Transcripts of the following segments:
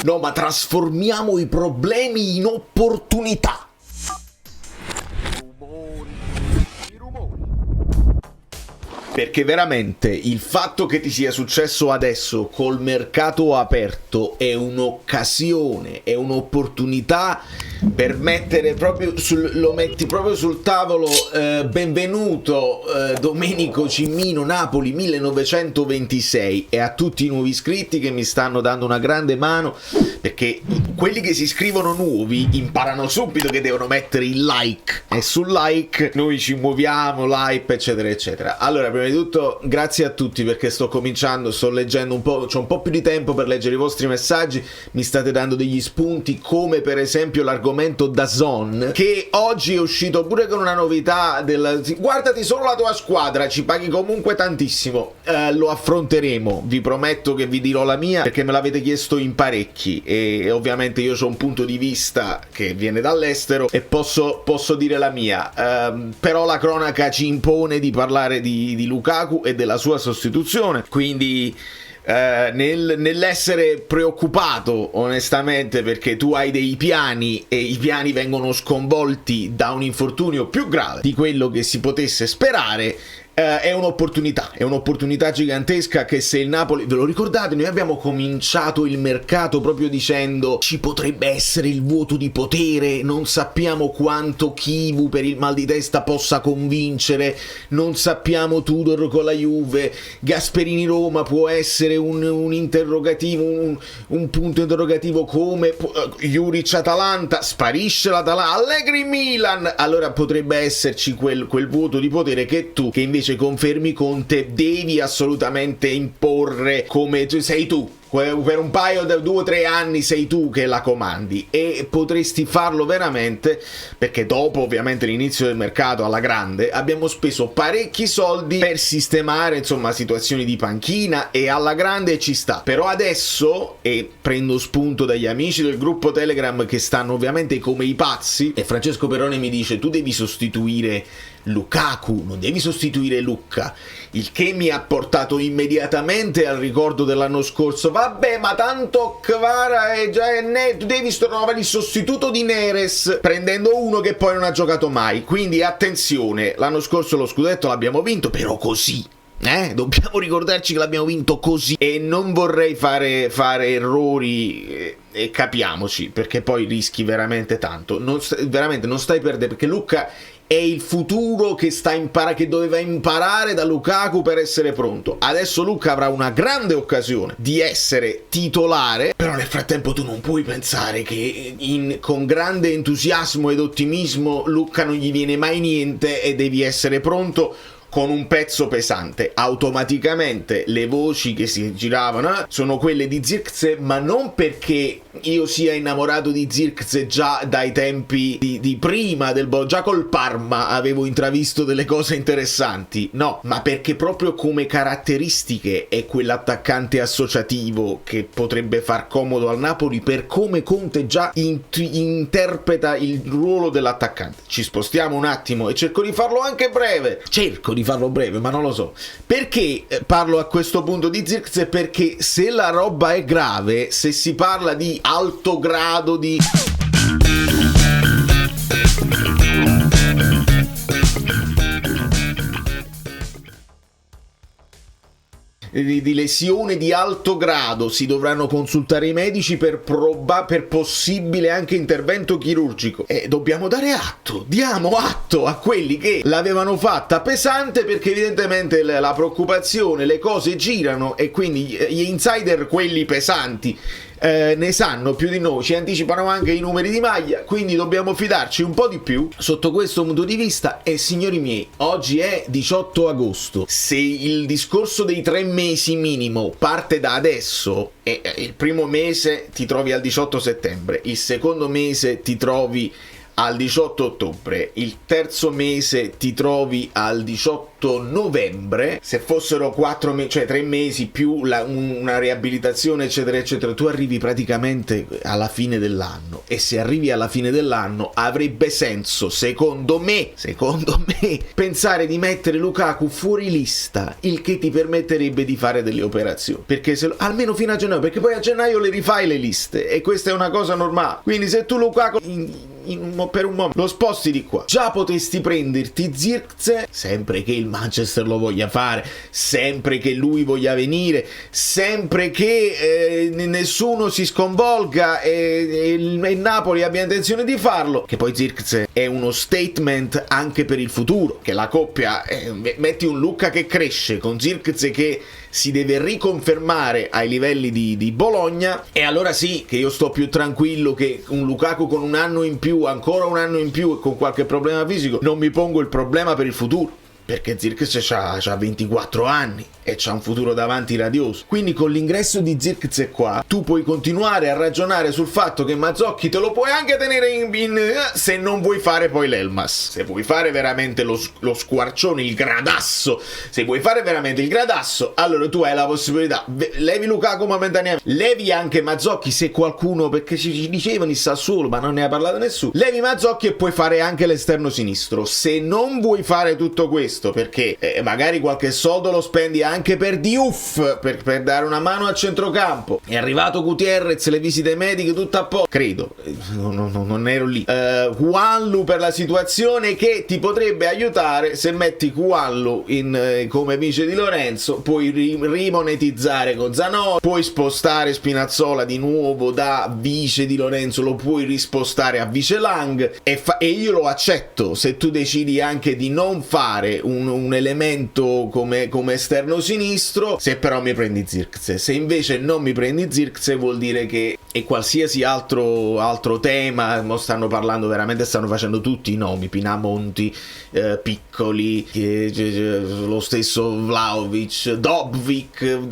No, ma trasformiamo i problemi in opportunità. Perché veramente il fatto che ti sia successo adesso col mercato aperto è un'occasione, è un'opportunità per mettere proprio lo metti proprio sul tavolo. Benvenuto Domenico Cimmino, Napoli 1926, e a tutti i nuovi iscritti che mi stanno dando una grande mano, perché quelli che si iscrivono nuovi imparano subito che devono mettere il like, e sul like noi ci muoviamo, l'hype eccetera eccetera. Allora, prima di tutto grazie a tutti, perché sto leggendo un po', c'ho un po' più di tempo per leggere i vostri messaggi, mi state dando degli spunti, come per esempio l'argomento DAZN, che oggi è uscito pure con una novità guardati solo la tua squadra, ci paghi comunque tantissimo. Lo affronteremo, vi prometto che vi dirò la mia, perché me l'avete chiesto in parecchi, e ovviamente io ho un punto di vista che viene dall'estero e posso dire la mia, però la cronaca ci impone di parlare di Lukaku e della sua sostituzione, quindi nell'essere preoccupato onestamente, perché tu hai dei piani e i piani vengono sconvolti da un infortunio più grave di quello che si potesse sperare. È un'opportunità gigantesca, che se il Napoli, ve lo ricordate, noi abbiamo cominciato il mercato proprio dicendo ci potrebbe essere il vuoto di potere, non sappiamo quanto Chivu per il mal di testa possa convincere, non sappiamo Tudor con la Juve, Gasperini Roma può essere un interrogativo, un punto interrogativo, come Juric Atalanta, sparisce l'Atalanta, Allegri Milan, allora potrebbe esserci quel vuoto di potere che invece confermi Conte devi assolutamente imporre, come sei tu. Per un paio di 2 o 3 anni sei tu che la comandi, e potresti farlo veramente, perché dopo ovviamente l'inizio del mercato alla grande abbiamo speso parecchi soldi per sistemare insomma situazioni di panchina, e alla grande ci sta. Però adesso, e prendo spunto dagli amici del gruppo Telegram che stanno ovviamente come i pazzi, e Francesco Perrone mi dice tu devi sostituire Lukaku, non devi sostituire Lucca, il che mi ha portato immediatamente al ricordo dell'anno scorso. Vabbè, ma tanto Kvara è già tu devi trovare il sostituto di Neres, prendendo uno che poi non ha giocato mai. Quindi attenzione, l'anno scorso lo scudetto l'abbiamo vinto, però così. Dobbiamo ricordarci che l'abbiamo vinto così, e non vorrei fare errori, e capiamoci, perché poi rischi veramente tanto. Veramente non stai perdendo, perché Lucca è il futuro che che doveva imparare da Lukaku per essere pronto. Adesso Lucca avrà una grande occasione di essere titolare, però nel frattempo tu non puoi pensare che con grande entusiasmo ed ottimismo Lucca non gli viene mai niente e devi essere pronto con un pezzo pesante. Automaticamente le voci che si giravano sono quelle di Zirkzee, ma non perché io sia innamorato di Zirkzee già dai tempi di prima già col Parma avevo intravisto delle cose interessanti, no, ma perché proprio come caratteristiche è quell'attaccante associativo che potrebbe far comodo al Napoli, per come Conte già interpreta il ruolo dell'attaccante. Ci spostiamo un attimo e cerco di farlo breve, ma non lo so. Perché parlo a questo punto di Zirkzee? Perché se la roba è grave, se si parla di alto grado di lesione di alto grado, si dovranno consultare i medici per possibile anche intervento chirurgico, e diamo atto a quelli che l'avevano fatta pesante, perché evidentemente la preoccupazione, le cose girano, e quindi gli insider, quelli pesanti, ne sanno più di noi, ci anticipano anche i numeri di maglia, quindi dobbiamo fidarci un po' di più sotto questo punto di vista. E signori miei, oggi è 18 agosto, se il discorso dei 3 mesi minimo parte da adesso, il primo mese ti trovi al 18 settembre, il secondo mese ti trovi al 18 ottobre, il terzo mese ti trovi al 18 18 novembre, se fossero 3 mesi più una riabilitazione eccetera eccetera, tu arrivi praticamente alla fine dell'anno, e se arrivi alla fine dell'anno avrebbe senso, secondo me, pensare di mettere Lukaku fuori lista, il che ti permetterebbe di fare delle operazioni, perché almeno fino a gennaio, perché poi a gennaio le rifai le liste, e questa è una cosa normale. Quindi se tu Lukaku per un momento lo sposti di qua, già potesti prenderti Zirkzee, sempre che il Manchester lo voglia fare, sempre che lui voglia venire, sempre che nessuno si sconvolga e il Napoli abbia intenzione di farlo, che poi Zirkzee è uno statement anche per il futuro, che la coppia metti un Lucca che cresce con Zirkzee che si deve riconfermare ai livelli di Bologna, e allora sì che io sto più tranquillo che un Lukaku con un anno in più, ancora un anno in più e con qualche problema fisico, non mi pongo il problema per il futuro, perché Zirkzee c'ha 24 anni e c'ha un futuro davanti radioso. Quindi con l'ingresso di Zirkzee qua tu puoi continuare a ragionare sul fatto che Mazzocchi te lo puoi anche tenere se non vuoi fare poi l'Elmas, se vuoi fare veramente lo squarcione, il gradasso, se vuoi fare veramente il gradasso, allora tu hai la possibilità, levi Lukaku momentaneamente, levi anche Mazzocchi se qualcuno, perché ci dicevano il Sassuolo ma non ne ha parlato nessuno, levi Mazzocchi e puoi fare anche l'esterno sinistro. Se non vuoi fare tutto questo perché magari qualche soldo lo spendi anche per Diouf, per dare una mano al centrocampo, è arrivato Gutierrez, le visite mediche, tutto a posto, credo, non ero lì, Huanlu per la situazione che ti potrebbe aiutare, se metti Huanlu come vice di Lorenzo, puoi rimonetizzare con Zanotti, puoi spostare Spinazzola di nuovo da vice di Lorenzo, lo puoi rispostare a vice Lang, e io lo accetto se tu decidi anche di non fare un elemento come esterno sinistro, se però mi prendi Zirkzee. Se invece non mi prendi Zirkzee vuol dire che, e qualsiasi altro tema, mo stanno parlando veramente, stanno facendo tutti i nomi, Pinamonti, Piccoli, lo stesso Vlahovic, Dobvik,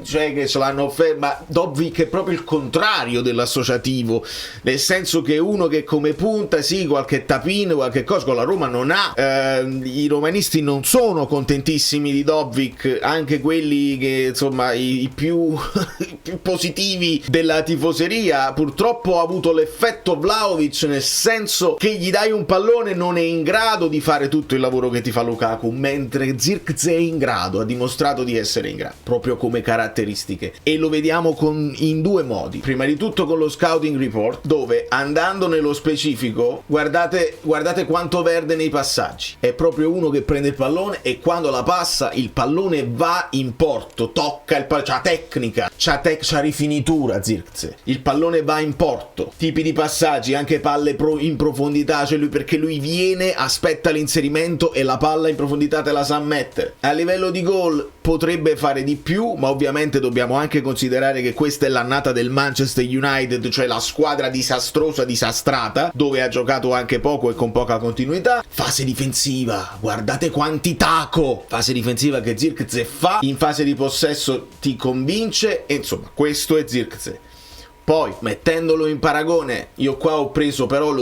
cioè che ce l'hanno ma Dobvik è proprio il contrario dell'associativo, nel senso che uno che come punta, sì, qualche tapino, qualche cosa, con la Roma non ha, i romanisti non sono contentissimi di Dobvik, anche quelli che insomma i più positivi della tifoseria. Purtroppo ha avuto l'effetto Vlahovic, nel senso che gli dai un pallone, non è in grado di fare tutto il lavoro che ti fa Lukaku, mentre Zirkzee è in grado, ha dimostrato di essere in grado proprio come caratteristiche, e lo vediamo in due modi. Prima di tutto con lo scouting report, dove andando nello specifico guardate quanto verde nei passaggi, è proprio uno che prende il pallone e quando la passa il pallone va in porto, tocca il pallone, c'ha tecnica, c'ha rifinitura Zirkzee, il pallone va in porto, tipi di passaggi, anche palle in profondità, cioè perché lui viene, aspetta l'inserimento e la palla in profondità te la sa mettere. A livello di gol potrebbe fare di più, ma ovviamente dobbiamo anche considerare che questa è l'annata del Manchester United, cioè la squadra disastrata, dove ha giocato anche poco e con poca continuità. Fase difensiva, guardate quanti taco, fase difensiva che Zirkzee fa, in fase di possesso ti convince, e insomma questo è Zirkzee. Poi, mettendolo in paragone, io qua ho preso però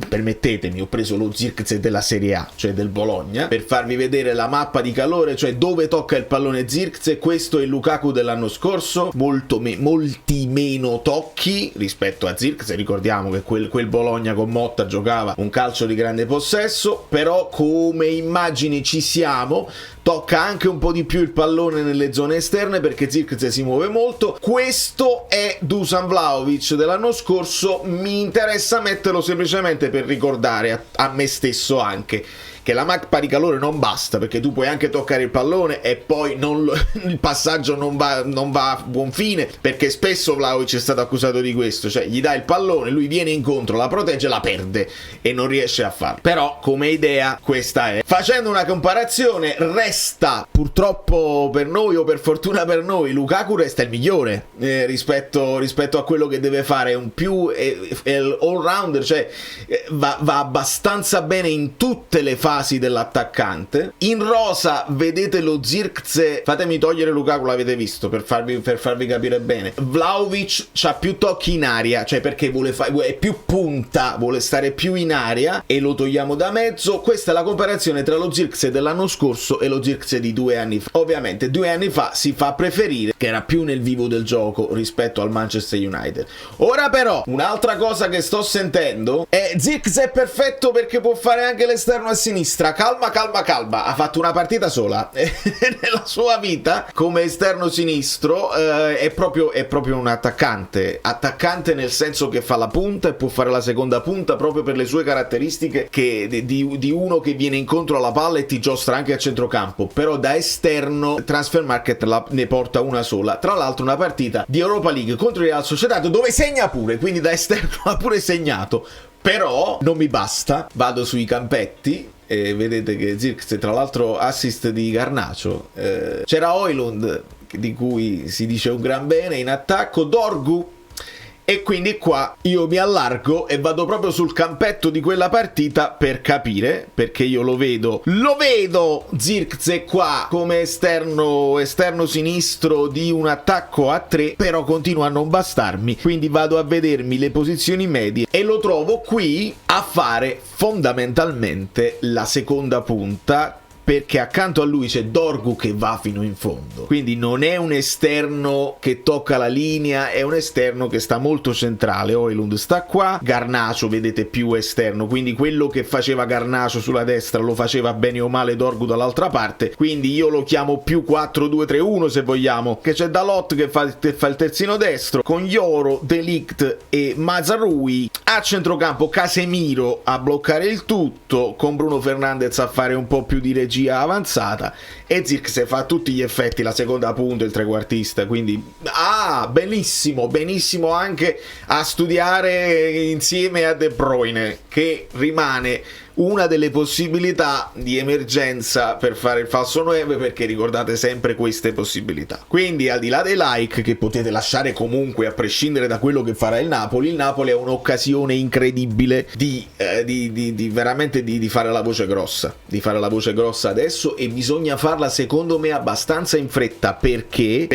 permettetemi, ho preso lo Zirkzee della Serie A, cioè del Bologna, per farvi vedere la mappa di calore, cioè dove tocca il pallone Zirkzee. Questo è il Lukaku dell'anno scorso, molti meno tocchi rispetto a Zirkzee. Ricordiamo che quel Bologna con Motta giocava un calcio di grande possesso, però come immagini ci siamo, tocca anche un po' di più il pallone nelle zone esterne perché Zirkzee si muove molto. Questo è Dusan Vlahovic dell'anno scorso, mi interessa metterlo semplicemente per ricordare a me stesso anche che la mappa di calore non basta, perché tu puoi anche toccare il pallone e poi il passaggio non va a buon fine, perché spesso Vlahovic è stato accusato di questo, cioè gli dai il pallone, lui viene incontro, la protegge, la perde e non riesce a farlo. Però come idea questa è. Facendo una comparazione, resta purtroppo per noi o per fortuna per noi, Lukaku resta il migliore rispetto a quello che deve fare, un più all rounder, cioè va abbastanza bene in tutte le fasi fasi dell'attaccante. In rosa vedete lo Zirkzee, fatemi togliere Lukaku, l'avete visto per farvi capire bene. Vlahovic c'ha più tocchi in aria, cioè perché è più punta, vuole stare più in aria, e lo togliamo da mezzo. Questa è la comparazione tra lo Zirkzee dell'anno scorso e lo Zirkzee di 2 anni fa. Ovviamente 2 anni fa si fa preferire, che era più nel vivo del gioco rispetto al Manchester United. Ora però, un'altra cosa che sto sentendo è: Zirkzee è perfetto perché può fare anche l'esterno a sinistra. Calma, calma, calma. Ha fatto una partita sola nella sua vita come esterno sinistro. È proprio un attaccante nel senso che fa la punta e può fare la seconda punta proprio per le sue caratteristiche, che di uno che viene incontro alla palla e ti giostra anche a centrocampo. Però da esterno Transfermarkt ne porta una sola, tra l'altro una partita di Europa League contro il Real Sociedad dove segna pure, quindi da esterno ha pure segnato. Però non mi basta, vado sui campetti e vedete che Zirkzee, tra l'altro assist di Garnacho, c'era Højlund di cui si dice un gran bene in attacco, Dorgu, e quindi qua io mi allargo e vado proprio sul campetto di quella partita per capire, perché io lo vedo Zirkzee qua come esterno sinistro di un attacco a 3, però continua a non bastarmi, quindi vado a vedermi le posizioni medie e lo trovo qui a fare fondamentalmente la seconda punta, perché accanto a lui c'è Dorgu che va fino in fondo. Quindi non è un esterno che tocca la linea, è un esterno che sta molto centrale. Højlund sta qua, Garnacho vedete più esterno, quindi quello che faceva Garnacho sulla destra lo faceva bene o male Dorgu dall'altra parte, quindi io lo chiamo più 4-2-3-1 se vogliamo, che c'è Dalot che fa il terzino destro, con Yoro, De Ligt e Mazraoui, a centrocampo Casemiro a bloccare il tutto, con Bruno Fernandes a fare un po' più di regia avanzata, e Zirkzee fa a tutti gli effetti la seconda punta, il trequartista, quindi benissimo anche a studiare insieme a De Bruyne, che rimane una delle possibilità di emergenza per fare il falso 9, perché ricordate sempre queste possibilità. Quindi al di là dei like che potete lasciare comunque a prescindere da quello che farà il Napoli è un'occasione incredibile di veramente di fare la voce grossa, adesso, e bisogna farla secondo me abbastanza in fretta, perché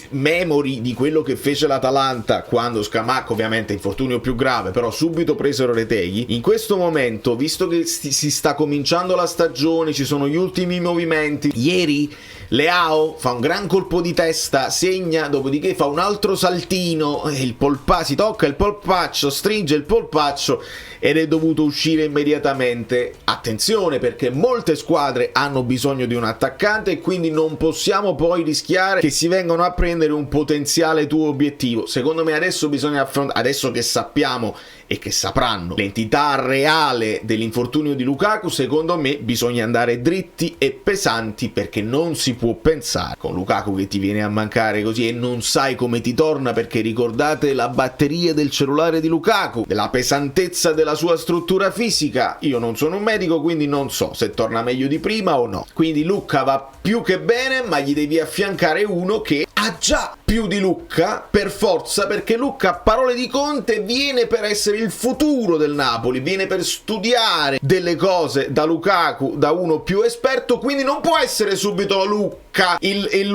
memori di quello che fece l'Atalanta quando Scamacca, ovviamente infortunio più grave, però subito presero Retegui. In questo momento, visto che si sta cominciando la stagione, ci sono gli ultimi movimenti, ieri Leao fa un gran colpo di testa, segna, dopodiché fa un altro saltino, si tocca il polpaccio, stringe il polpaccio ed è dovuto uscire immediatamente. Attenzione, perché molte squadre hanno bisogno di un attaccante e quindi non possiamo poi rischiare che si vengano a prendere un potenziale tuo obiettivo. Secondo me adesso bisogna affrontare, adesso che sappiamo e che sapranno l'entità reale dell'infortunio di Lukaku, secondo me bisogna andare dritti e pesanti, perché non si può pensare con Lukaku che ti viene a mancare così e non sai come ti torna, perché ricordate la batteria del cellulare di Lukaku, della pesantezza della sua struttura fisica. Io non sono un medico, quindi non so se torna meglio di prima o no. Quindi Lucca va più che bene, ma gli devi affiancare uno che ha già più di Lucca per forza, perché Lucca, a parole di Conte, viene per essere il futuro del Napoli, viene per studiare delle cose da Lukaku, da uno più esperto, quindi non può essere subito Lucca il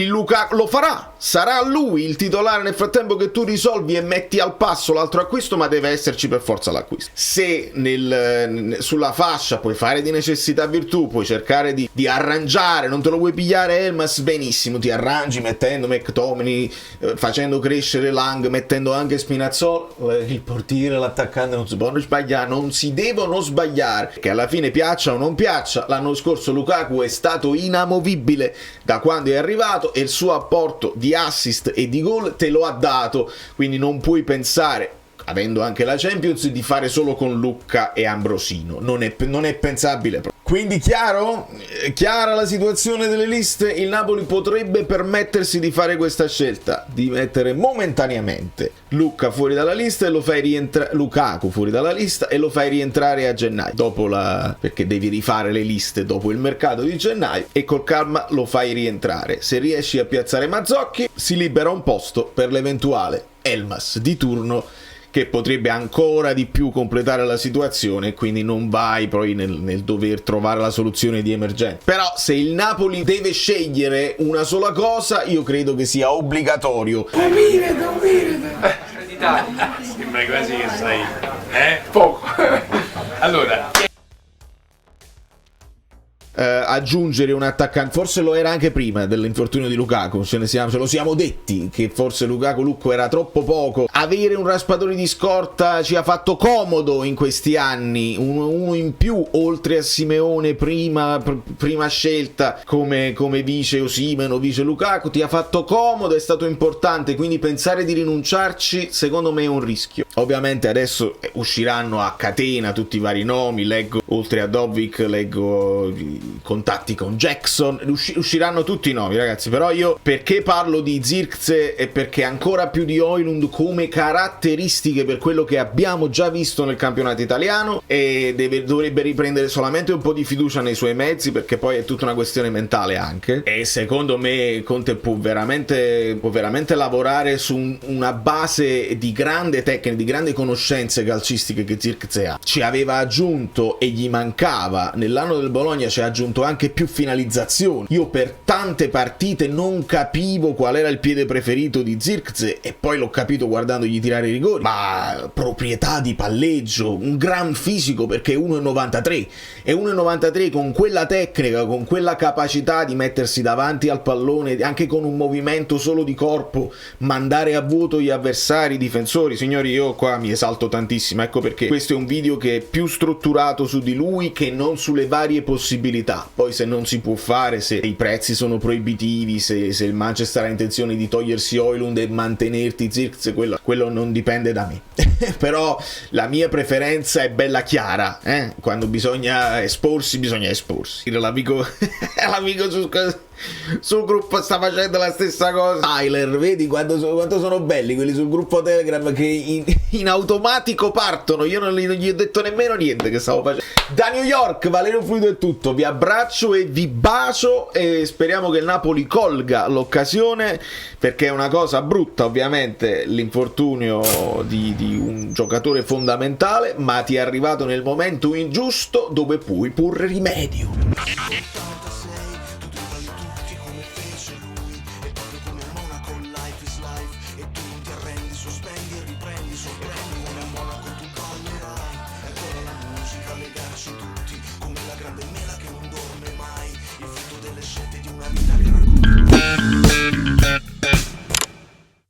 Lukaku, lo farà, sarà lui il titolare nel frattempo che tu risolvi e metti al passo l'altro acquisto, ma deve esserci per forza l'acquisto. Se sulla fascia puoi fare di necessità virtù, puoi cercare di arrangiare, non te lo vuoi pigliare Elmas, benissimo, ti arrangi mettendo McTominay, facendo crescere Lang, mettendo anche Spinazzola, il portiere, l'attaccante non si possono sbagliare, non si devono sbagliare, che alla fine piaccia o non piaccia, l'anno scorso Lukaku è stato inamovibile da quando è arrivato e il suo apporto di assist e di gol te lo ha dato, quindi non puoi pensare, avendo anche la Champions, di fare solo con Lucca e Ambrosino, non è pensabile proprio. Quindi chiara la situazione delle liste, il Napoli potrebbe permettersi di fare questa scelta, di mettere momentaneamente Lucca fuori dalla lista e lo fai rientrare, Lukaku fuori dalla lista e lo fai rientrare a gennaio, perché devi rifare le liste dopo il mercato di gennaio, e col calma lo fai rientrare. Se riesci a piazzare Mazzocchi, si libera un posto per l'eventuale Elmas di turno, che potrebbe ancora di più completare la situazione, e quindi non vai poi nel dover trovare la soluzione di emergenza. Però se il Napoli deve scegliere una sola cosa, io credo che sia obbligatorio d'Italia. Sembra quasi che sai, poco. Allora, aggiungere un attaccante, forse lo era anche prima dell'infortunio di Lukaku, ce lo siamo detti che forse Lukaku era troppo poco. Avere un raspatore di scorta ci ha fatto comodo in questi anni, uno in più oltre a Simeone prima scelta come vice Osimhen o vice Lukaku, ti ha fatto comodo, è stato importante, quindi pensare di rinunciarci secondo me è un rischio. Ovviamente adesso usciranno a catena tutti i vari nomi, leggo oltre a Dobbik, leggo contatti con Jackson, usciranno tutti i nomi, ragazzi. Però io perché parlo di Zirkzee e perché ancora più di Højlund come caratteristiche, per quello che abbiamo già visto nel campionato italiano, e dovrebbe riprendere solamente un po' di fiducia nei suoi mezzi, perché poi è tutta una questione mentale anche, e secondo me Conte può veramente lavorare su una base di grande tecnica, di grandi conoscenze calcistiche che Zirkzee ha. Ci aveva aggiunto e gli mancava nell'anno del Bologna, ci ha aggiunto anche più finalizzazioni. Io per tante partite non capivo qual era il piede preferito di Zirkzee, e poi l'ho capito guardandogli tirare i rigori. Ma proprietà di palleggio, un gran fisico, perché è 1,93 e 1,93 con quella tecnica, con quella capacità di mettersi davanti al pallone, anche con un movimento solo di corpo, mandare a vuoto gli avversari, i difensori. Signori, io qua mi esalto tantissimo, ecco perché questo è un video che è più strutturato su di lui che non sulle varie possibilità. Poi se non si può fare, se i prezzi sono proibitivi, se il Manchester ha intenzione di togliersi Højlund e mantenerti Zirkzee, quello non dipende da me. Però la mia preferenza è bella chiara, quando bisogna esporsi, bisogna esporsi. L'amico sul gruppo sta facendo la stessa cosa. Tyler, vedi quanto sono belli quelli sul gruppo Telegram che in automatico partono. Io non gli ho detto nemmeno niente che stavo facendo. Da New York, Valerio Fluido è tutto. Vi abbraccio e vi bacio, e speriamo che il Napoli colga l'occasione, perché è una cosa brutta ovviamente l'infortunio di un giocatore fondamentale, ma ti è arrivato nel momento ingiusto dove puoi porre rimedio.